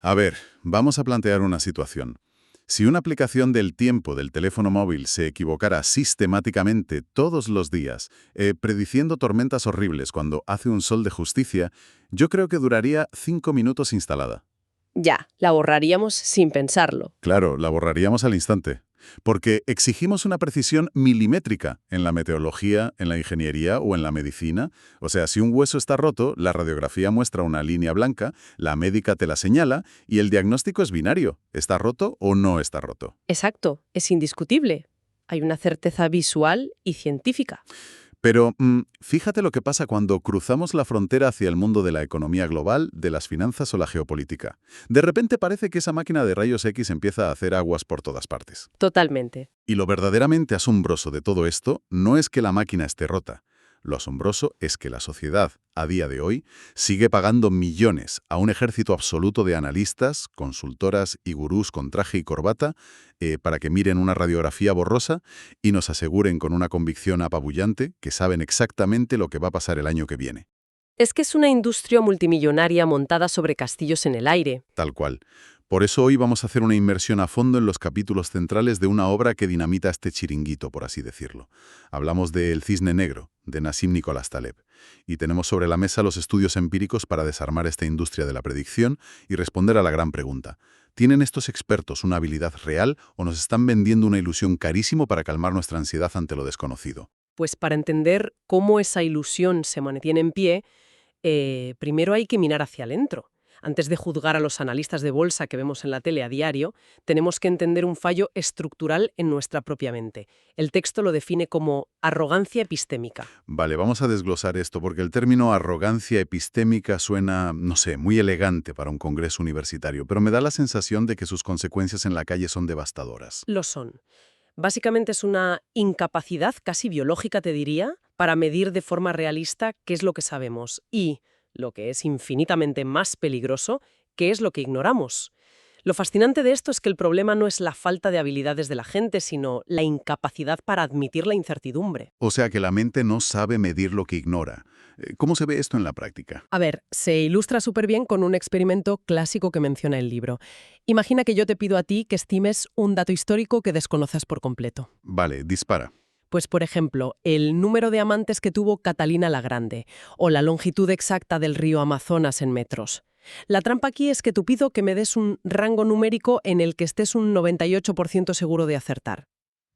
A ver, vamos a plantear una situación. Si una aplicación del tiempo del teléfono móvil se equivocara sistemáticamente todos los días, prediciendo tormentas horribles cuando hace un sol de justicia, yo creo que duraría 5 minutos instalada. Ya, la borraríamos sin pensarlo. Claro, la borraríamos al instante. Porque exigimos una precisión milimétrica en la meteorología, en la ingeniería o en la medicina. O sea, si un hueso está roto, la radiografía muestra una línea blanca, la médica te la señala y el diagnóstico es binario. ¿Está roto o no está roto? Exacto, es indiscutible. Hay una certeza visual y científica. Pero fíjate lo que pasa cuando cruzamos la frontera hacia el mundo de la economía global, de las finanzas o la geopolítica. De repente parece que esa máquina de rayos X empieza a hacer aguas por todas partes. Totalmente. Y lo verdaderamente asombroso de todo esto no es que la máquina esté rota. Lo asombroso es que la sociedad, a día de hoy, sigue pagando millones a un ejército absoluto de analistas, consultoras y gurús con traje y corbata para que miren una radiografía borrosa y nos aseguren con una convicción apabullante que saben exactamente lo que va a pasar el año que viene. Es que es una industria multimillonaria montada sobre castillos en el aire. Tal cual. Por eso hoy vamos a hacer una inmersión a fondo en los capítulos centrales de una obra que dinamita este chiringuito, por así decirlo. Hablamos de El Cisne Negro, de Nassim Nicolás Taleb, y tenemos sobre la mesa los estudios empíricos para desarmar esta industria de la predicción y responder a la gran pregunta. ¿Tienen estos expertos una habilidad real o nos están vendiendo una ilusión carísimo para calmar nuestra ansiedad ante lo desconocido? Pues para entender cómo esa ilusión se mantiene en pie, primero hay que mirar hacia adentro. Antes de juzgar a los analistas de bolsa que vemos en la tele a diario, tenemos que entender un fallo estructural en nuestra propia mente. El texto lo define como arrogancia epistémica. Vale, vamos a desglosar esto porque el término arrogancia epistémica suena, no sé, muy elegante para un congreso universitario, pero me da la sensación de que sus consecuencias en la calle son devastadoras. Lo son. Básicamente es una incapacidad casi biológica, te diría, para medir de forma realista qué es lo que sabemos y, lo que es infinitamente más peligroso, qué es lo que ignoramos. Lo fascinante de esto es que el problema no es la falta de habilidades de la gente, sino la incapacidad para admitir la incertidumbre. O sea que la mente no sabe medir lo que ignora. ¿Cómo se ve esto en la práctica? A ver, se ilustra súper bien con un experimento clásico que menciona el libro. Imagina que yo te pido a ti que estimes un dato histórico que desconoces por completo. Vale, dispara. Pues, por ejemplo, el número de amantes que tuvo Catalina la Grande o la longitud exacta del río Amazonas en metros. La trampa aquí es que tú pido que me des un rango numérico en el que estés un 98% seguro de acertar.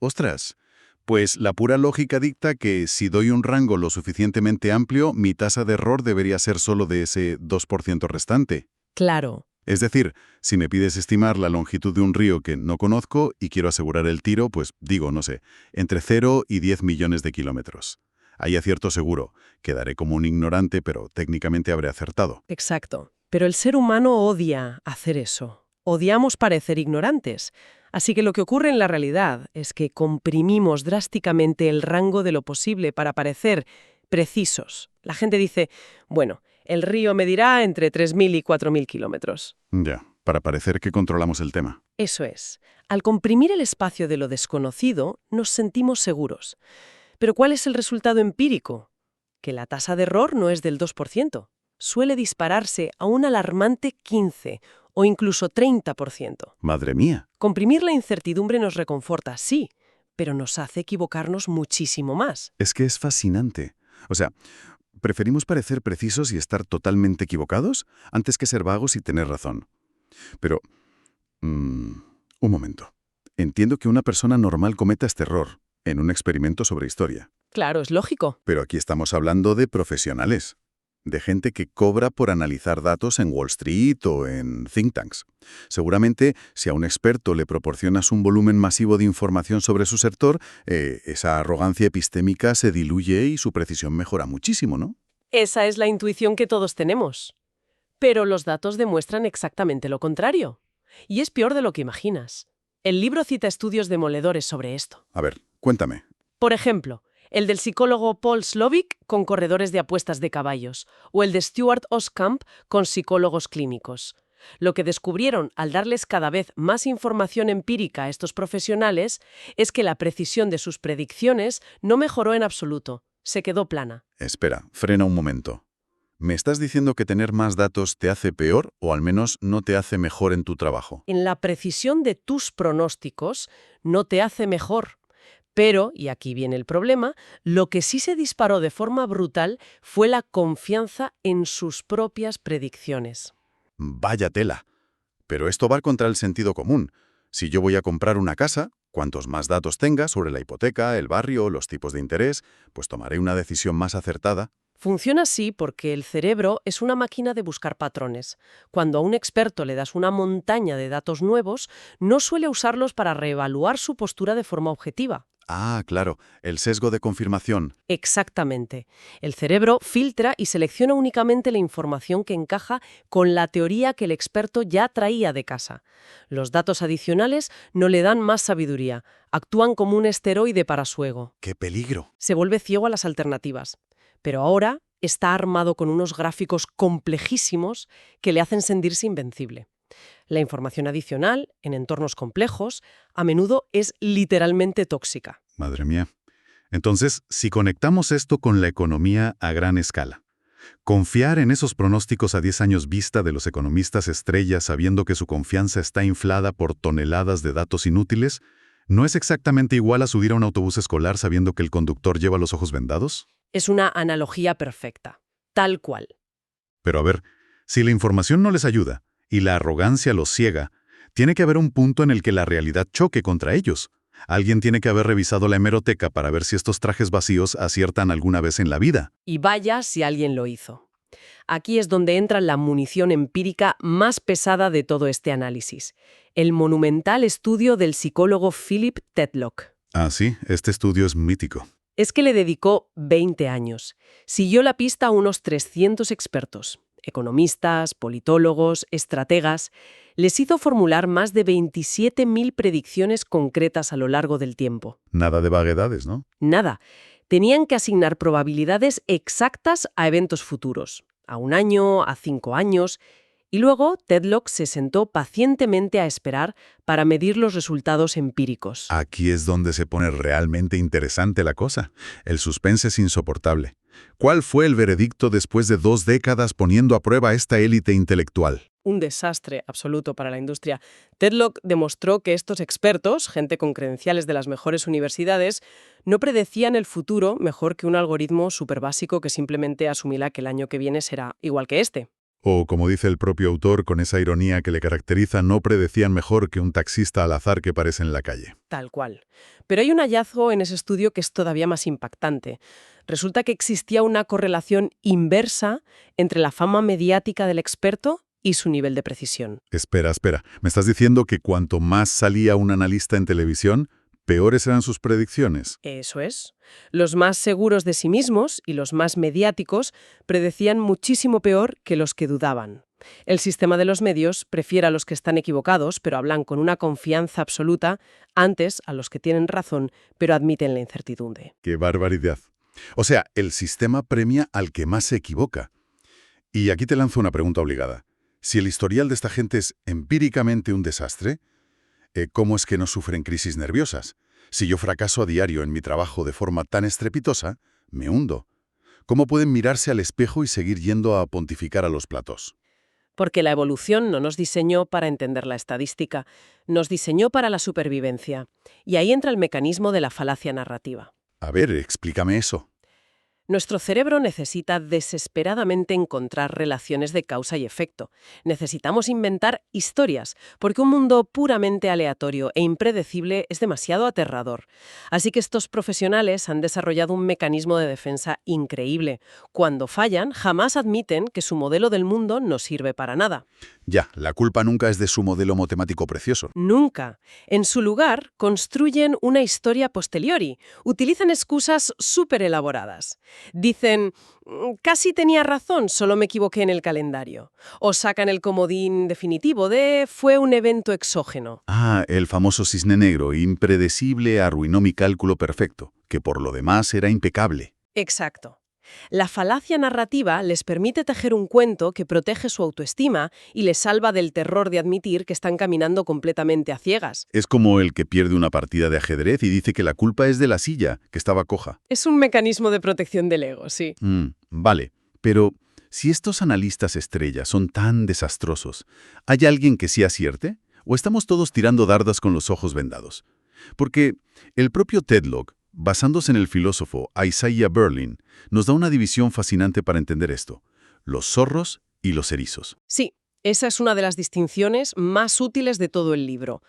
Ostras, pues la pura lógica dicta que si doy un rango lo suficientemente amplio, mi tasa de error debería ser solo de ese 2% restante. Claro, Es decir, si me pides estimar la longitud de un río que no conozco y quiero asegurar el tiro, pues digo, no sé, entre 0 y 10 millones de kilómetros. Hay acierto seguro. Quedaré como un ignorante, pero técnicamente habré acertado. exacto. Pero el ser humano odia hacer eso. Odiamos parecer ignorantes. Así que lo que ocurre en la realidad es que comprimimos drásticamente el rango de lo posible para parecer precisos. La gente dice, bueno, el río medirá entre 3.000 y 4.000 kilómetros. Ya, para parecer que controlamos el tema. Eso es. Al comprimir el espacio de lo desconocido, nos sentimos seguros. Pero ¿cuál es el resultado empírico? Que la tasa de error no es del 2%. Suele dispararse a un alarmante 15 o incluso 30%. Madre mía. Comprimir la incertidumbre nos reconforta, sí, pero nos hace equivocarnos muchísimo más. Es que es fascinante. O sea, preferimos parecer precisos y estar totalmente equivocados antes que ser vagos y tener razón. Pero, un momento. Entiendo que una persona normal cometa este error en un experimento sobre historia. Claro, es lógico. Pero aquí estamos hablando de profesionales, de gente que cobra por analizar datos en Wall Street o en think tanks. Seguramente, si a un experto le proporcionas un volumen masivo de información sobre su sector, esa arrogancia epistémica se diluye y su precisión mejora muchísimo, ¿no? Esa es la intuición que todos tenemos. Pero los datos demuestran exactamente lo contrario. Y es peor de lo que imaginas. El libro cita estudios demoledores sobre esto. A ver, cuéntame. Por ejemplo, el del psicólogo Paul Slovic con corredores de apuestas de caballos, o el de Stuart Oskamp con psicólogos clínicos. Lo que descubrieron al darles cada vez más información empírica a estos profesionales es que la precisión de sus predicciones no mejoró en absoluto, se quedó plana. Espera, frena un momento. ¿Me estás diciendo que tener más datos te hace peor o al menos no te hace mejor en tu trabajo? En la precisión de tus pronósticos no te hace mejor. Pero, y aquí viene el problema, lo que sí se disparó de forma brutal fue la confianza en sus propias predicciones. Vaya tela. Pero esto va contra el sentido común. Si yo voy a comprar una casa, cuantos más datos tenga sobre la hipoteca, el barrio, los tipos de interés, pues tomaré una decisión más acertada. Funciona así porque el cerebro es una máquina de buscar patrones. Cuando a un experto le das una montaña de datos nuevos, no suele usarlos para reevaluar su postura de forma objetiva. Ah, claro, el sesgo de confirmación. Exactamente. El cerebro filtra y selecciona únicamente la información que encaja con la teoría que el experto ya traía de casa. Los datos adicionales no le dan más sabiduría, actúan como un esteroide para su ego. ¡Qué peligro! Se vuelve ciego a las alternativas. Pero ahora está armado con unos gráficos complejísimos que le hacen sentirse invencible. La información adicional, en entornos complejos, a menudo es literalmente tóxica. Madre mía. Entonces, si conectamos esto con la economía a gran escala, confiar en esos pronósticos a 10 años vista de los economistas estrellas sabiendo que su confianza está inflada por toneladas de datos inútiles, ¿no es exactamente igual a subir a un autobús escolar sabiendo que el conductor lleva los ojos vendados? Es una analogía perfecta, tal cual. Pero a ver, si la información no les ayuda y la arrogancia los ciega, tiene que haber un punto en el que la realidad choque contra ellos. Alguien tiene que haber revisado la hemeroteca para ver si estos trajes vacíos aciertan alguna vez en la vida. Y vaya si alguien lo hizo. Aquí es donde entra la munición empírica más pesada de todo este análisis, el monumental estudio del psicólogo Philip Tetlock. Ah, sí, este estudio es mítico. Es que le dedicó 20 años. Siguió la pista a unos 300 expertos, economistas, politólogos, estrategas. Les hizo formular más de 27.000 predicciones concretas a lo largo del tiempo. Nada de vaguedades, ¿no? Nada. Tenían que asignar probabilidades exactas a eventos futuros, a 1 año, a 5 años, y luego Tetlock se sentó pacientemente a esperar para medir los resultados empíricos. Aquí es donde se pone realmente interesante la cosa. El suspense es insoportable. ¿Cuál fue el veredicto después de 2 décadas poniendo a prueba esta élite intelectual? Un desastre absoluto para la industria. Tetlock demostró que estos expertos, gente con credenciales de las mejores universidades, no predecían el futuro mejor que un algoritmo súper básico que simplemente asumirá que el año que viene será igual que este. O, como dice el propio autor con esa ironía que le caracteriza, no predecían mejor que un taxista al azar que parece en la calle. Tal cual. Pero hay un hallazgo en ese estudio que es todavía más impactante. Resulta que existía una correlación inversa entre la fama mediática del experto y su nivel de precisión. Espera. ¿Me estás diciendo que cuanto más salía un analista en televisión, peores eran sus predicciones? Eso es. Los más seguros de sí mismos y los más mediáticos predecían muchísimo peor que los que dudaban. El sistema de los medios prefiere a los que están equivocados, pero hablan con una confianza absoluta, antes a los que tienen razón, pero admiten la incertidumbre. ¡Qué barbaridad! O sea, el sistema premia al que más se equivoca. Y aquí te lanzo una pregunta obligada. Si el historial de esta gente es empíricamente un desastre, ¿cómo es que no sufren crisis nerviosas? Si yo fracaso a diario en mi trabajo de forma tan estrepitosa, me hundo. ¿Cómo pueden mirarse al espejo y seguir yendo a pontificar a los platos? Porque la evolución no nos diseñó para entender la estadística, nos diseñó para la supervivencia. Y ahí entra el mecanismo de la falacia narrativa. A ver, explícame eso. Nuestro cerebro necesita desesperadamente encontrar relaciones de causa y efecto. Necesitamos inventar historias, porque un mundo puramente aleatorio e impredecible es demasiado aterrador. Así que estos profesionales han desarrollado un mecanismo de defensa increíble. Cuando fallan, jamás admiten que su modelo del mundo no sirve para nada. Ya, la culpa nunca es de su modelo matemático precioso. Nunca. En su lugar, construyen una historia posteriori. Utilizan excusas súper elaboradas. Dicen, casi tenía razón, solo me equivoqué en el calendario. O sacan el comodín definitivo de fue un evento exógeno. Ah, el famoso cisne negro, impredecible, arruinó mi cálculo perfecto, que por lo demás era impecable. Exacto. La falacia narrativa les permite tejer un cuento que protege su autoestima y les salva del terror de admitir que están caminando completamente a ciegas. Es como el que pierde una partida de ajedrez y dice que la culpa es de la silla, que estaba coja. Es un mecanismo de protección del ego, sí. Vale, pero Si estos analistas estrellas son tan desastrosos, ¿hay alguien que sí acierte? ¿O estamos todos tirando dardos con los ojos vendados? Porque el propio Tetlock, basándose en el filósofo Isaiah Berlin, nos da una división fascinante para entender esto: los zorros y los erizos. Sí, esa es una de las distinciones más útiles de todo el libro.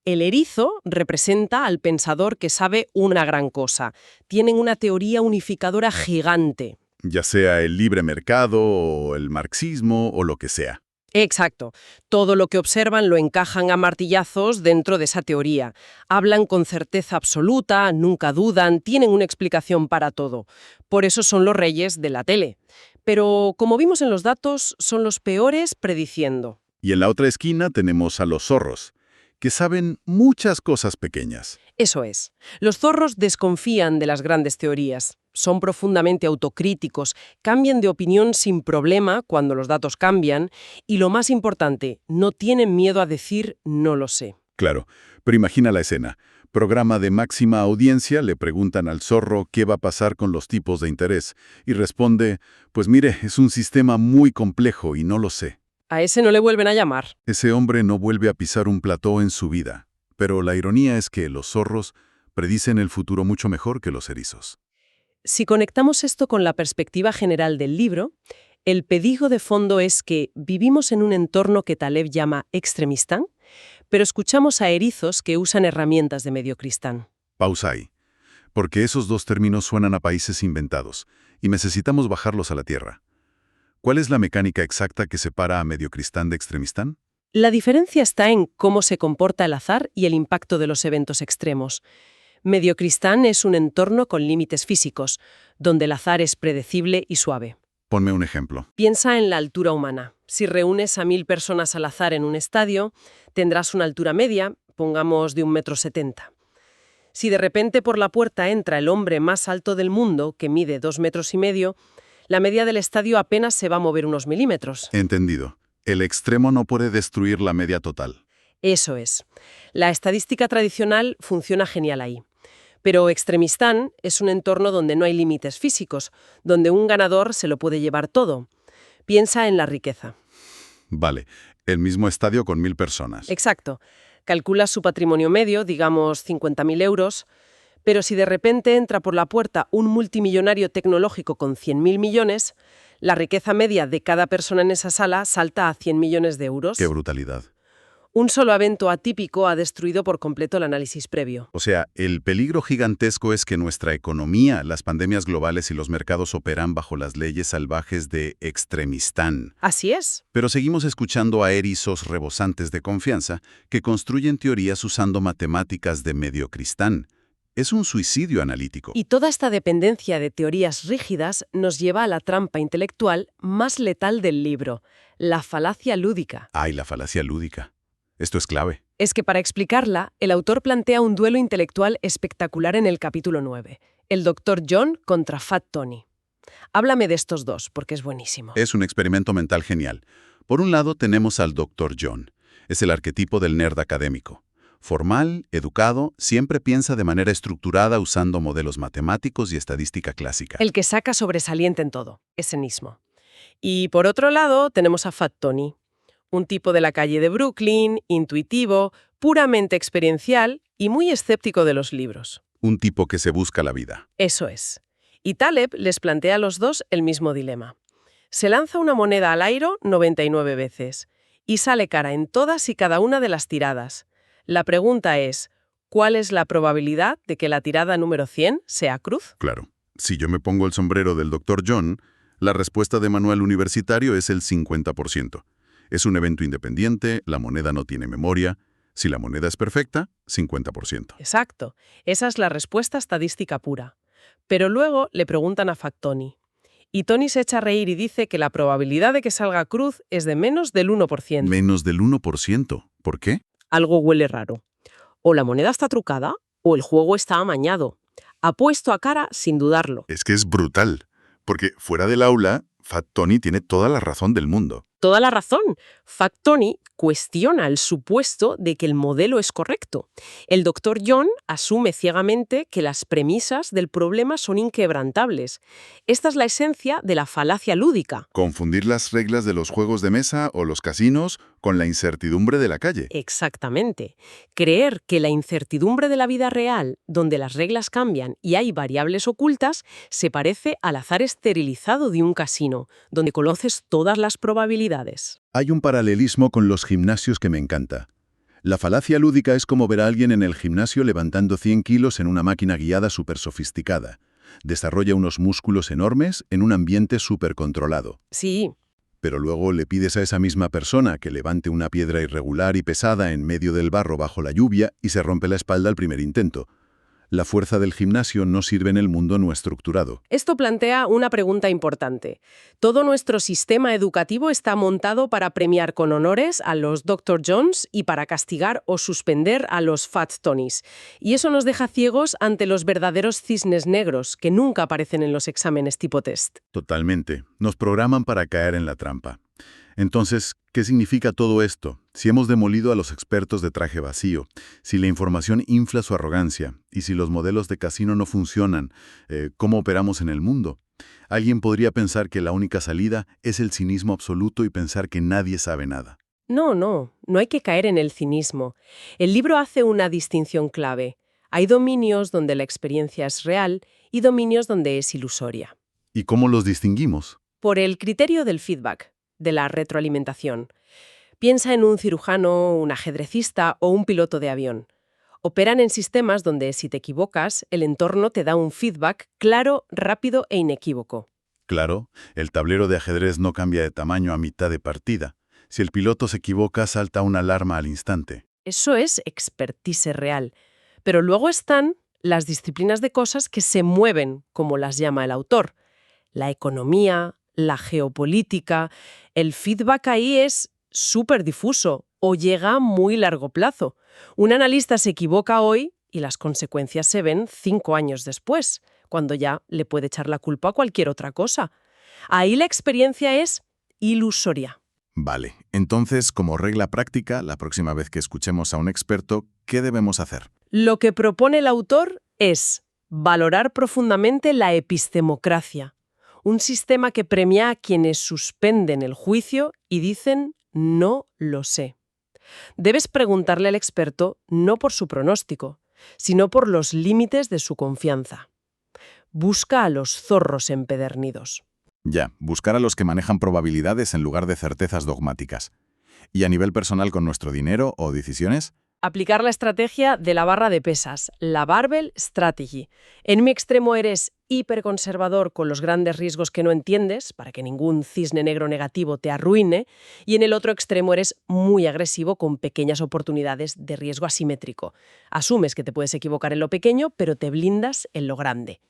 El erizo representa al pensador que sabe una gran cosa. Tienen una teoría unificadora gigante. Ya sea el libre mercado o el marxismo o lo que sea. Exacto. Todo lo que observan lo encajan a martillazos dentro de esa teoría. Hablan con certeza absoluta, nunca dudan, tienen una explicación para todo. Por eso son los reyes de la tele. Pero, como vimos en los datos, son los peores prediciendo. Y en la otra esquina tenemos a los zorros, que saben muchas cosas pequeñas. Eso es. Los zorros desconfían de las grandes teorías. Son profundamente autocríticos, cambian de opinión sin problema cuando los datos cambian y, lo más importante, no tienen miedo a decir no lo sé. Claro, pero imagina la escena. Programa de máxima audiencia, le preguntan al zorro qué va a pasar con los tipos de interés y responde, pues mire, es un sistema muy complejo y no lo sé. A ese no le vuelven a llamar. Ese hombre no vuelve a pisar un plató en su vida, pero la ironía es que los zorros predicen el futuro mucho mejor que los erizos. Si conectamos esto con la perspectiva general del libro, el pedigo de fondo es que vivimos en un entorno que Taleb llama extremistán, pero escuchamos a erizos que usan herramientas de mediocristán. Pausa ahí, porque esos dos términos suenan a países inventados y necesitamos bajarlos a la tierra. ¿Cuál es la mecánica exacta que separa a mediocristán de extremistán? La diferencia está en cómo se comporta el azar y el impacto de los eventos extremos. Mediocristán es un entorno con límites físicos, donde el azar es predecible y suave. Ponme un ejemplo. Piensa en la altura humana. Si reúnes a 1000 personas al azar en un estadio, tendrás una altura media, pongamos de 1,70 m. Si de repente por la puerta entra el hombre más alto del mundo, que mide 2,5 m, la media del estadio apenas se va a mover unos milímetros. Entendido. El extremo no puede destruir la media total. Eso es. La estadística tradicional funciona genial ahí. Pero extremistán es un entorno donde no hay límites físicos, donde un ganador se lo puede llevar todo. Piensa en la riqueza. Vale, el mismo estadio con 1000 personas. Exacto. Calcula su patrimonio medio, digamos 50.000 euros, pero si de repente entra por la puerta un multimillonario tecnológico con 100.000 millones, la riqueza media de cada persona en esa sala salta a 100 millones de euros. ¡Qué brutalidad! Un solo evento atípico ha destruido por completo el análisis previo. O sea, el peligro gigantesco es que nuestra economía, las pandemias globales y los mercados operan bajo las leyes salvajes de extremistán. Así es. Pero seguimos escuchando a erizos rebosantes de confianza que construyen teorías usando matemáticas de mediocristán. Es un suicidio analítico. Y toda esta dependencia de teorías rígidas nos lleva a la trampa intelectual más letal del libro, la falacia lúdica. ¡Ay, la falacia lúdica! Esto es clave. Es que para explicarla, el autor plantea un duelo intelectual espectacular en el capítulo 9, el Dr. John contra Fat Tony. Háblame de estos dos, porque es buenísimo. Es un experimento mental genial. Por un lado tenemos al Dr. John. Es el arquetipo del nerd académico. Formal, educado, siempre piensa de manera estructurada usando modelos matemáticos y estadística clásica. El que saca sobresaliente en todo, ese mismo. Y por otro lado tenemos a Fat Tony. Un tipo de la calle de Brooklyn, intuitivo, puramente experiencial y muy escéptico de los libros. Un tipo que se busca la vida. Eso es. Y Taleb les plantea a los dos el mismo dilema. Se lanza una moneda al aire 99 veces y sale cara en todas y cada una de las tiradas. La pregunta es, ¿cuál es la probabilidad de que la tirada número 100 sea cruz? Claro. Si yo me pongo el sombrero del Dr. John, la respuesta de manual universitario es el 50%. Es un evento independiente, la moneda no tiene memoria. Si la moneda es perfecta, 50%. Exacto. Esa es la respuesta estadística pura. Pero luego le preguntan a Fat Tony. Y Tony se echa a reír y dice que la probabilidad de que salga cruz es de menos del 1%. Menos del 1%. ¿Por qué? Algo huele raro. O la moneda está trucada o el juego está amañado. Apuesto a cara sin dudarlo. Es que es brutal, porque fuera del aula, Fat Tony tiene toda la razón del mundo. Toda la razón. Fat Tony cuestiona el supuesto de que el modelo es correcto. El Dr. John asume ciegamente que las premisas del problema son inquebrantables. Esta es la esencia de la falacia lúdica. Confundir las reglas de los juegos de mesa o los casinos con la incertidumbre de la calle. Exactamente. Creer que la incertidumbre de la vida real, donde las reglas cambian y hay variables ocultas, se parece al azar esterilizado de un casino, donde conoces todas las probabilidades. Hay un paralelismo con los gimnasios que me encanta. La falacia lúdica es como ver a alguien en el gimnasio levantando 100 kilos en una máquina guiada súper sofisticada. Desarrolla unos músculos enormes en un ambiente súper controlado. Sí. Pero luego le pides a esa misma persona que levante una piedra irregular y pesada en medio del barro bajo la lluvia y se rompe la espalda al primer intento. La fuerza del gimnasio no sirve en el mundo no estructurado. Esto plantea una pregunta importante. Todo nuestro sistema educativo está montado para premiar con honores a los Dr. Jones y para castigar o suspender a los Fat Tonys. Y eso nos deja ciegos ante los verdaderos cisnes negros, que nunca aparecen en los exámenes tipo test. Totalmente. Nos programan para caer en la trampa. Entonces, ¿qué significa todo esto? Si hemos demolido a los expertos de traje vacío, si la información infla su arrogancia y si los modelos de casino no funcionan, ¿cómo operamos en el mundo? Alguien podría pensar que la única salida es el cinismo absoluto y pensar que nadie sabe nada. No hay que caer en el cinismo. El libro hace una distinción clave. Hay dominios donde la experiencia es real y dominios donde es ilusoria. ¿Y cómo los distinguimos? Por el criterio del feedback, de la retroalimentación. Piensa en un cirujano, un ajedrecista o un piloto de avión. Operan en sistemas donde si te equivocas, el entorno te da un feedback claro, rápido e inequívoco. Claro, el tablero de ajedrez no cambia de tamaño a mitad de partida. Si el piloto se equivoca, salta una alarma al instante. Eso es expertise real. Pero luego están las disciplinas de cosas que se mueven, como las llama el autor. La economía, la geopolítica. El feedback ahí es súper difuso o llega a muy largo plazo. Un analista se equivoca hoy y las consecuencias se ven 5 años después, cuando ya le puede echar la culpa a cualquier otra cosa. Ahí la experiencia es ilusoria. Vale, entonces, como regla práctica, la próxima vez que escuchemos a un experto, ¿qué debemos hacer? Lo que propone el autor es valorar profundamente la epistemocracia, un sistema que premia a quienes suspenden el juicio y dicen «no lo sé». Debes preguntarle al experto no por su pronóstico, sino por los límites de su confianza. Busca a los zorros empedernidos. Ya, buscar a los que manejan probabilidades en lugar de certezas dogmáticas. ¿Y a nivel personal con nuestro dinero o decisiones? Aplicar la estrategia de la barra de pesas, la Barbell Strategy. En mi extremo eres hiperconservador con los grandes riesgos que no entiendes, para que ningún cisne negro negativo te arruine, y en el otro extremo eres muy agresivo con pequeñas oportunidades de riesgo asimétrico. Asumes que te puedes equivocar en lo pequeño, pero te blindas en lo grande.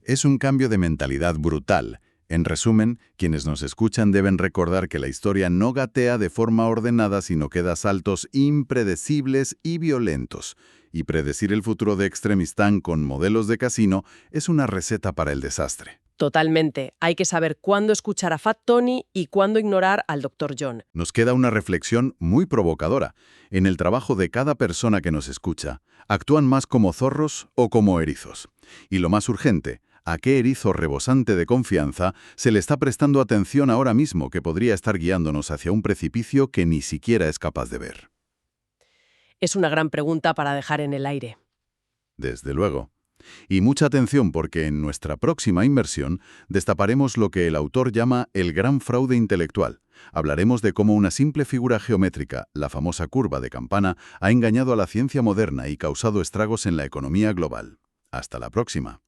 Es un cambio de mentalidad brutal. En resumen, quienes nos escuchan deben recordar que la historia no gatea de forma ordenada, sino que da saltos impredecibles y violentos. Y predecir el futuro de Extremistán con modelos de casino es una receta para el desastre. Totalmente. Hay que saber cuándo escuchar a Fat Tony y cuándo ignorar al Dr. John. Nos queda una reflexión muy provocadora. En el trabajo de cada persona que nos escucha, ¿actúan más como zorros o como erizos? Y lo más urgente, ¿a qué erizo rebosante de confianza se le está prestando atención ahora mismo que podría estar guiándonos hacia un precipicio que ni siquiera es capaz de ver? Es una gran pregunta para dejar en el aire. Desde luego. Y mucha atención porque en nuestra próxima inmersión destaparemos lo que el autor llama el gran fraude intelectual. Hablaremos de cómo una simple figura geométrica, la famosa curva de Campana, ha engañado a la ciencia moderna y causado estragos en la economía global. Hasta la próxima.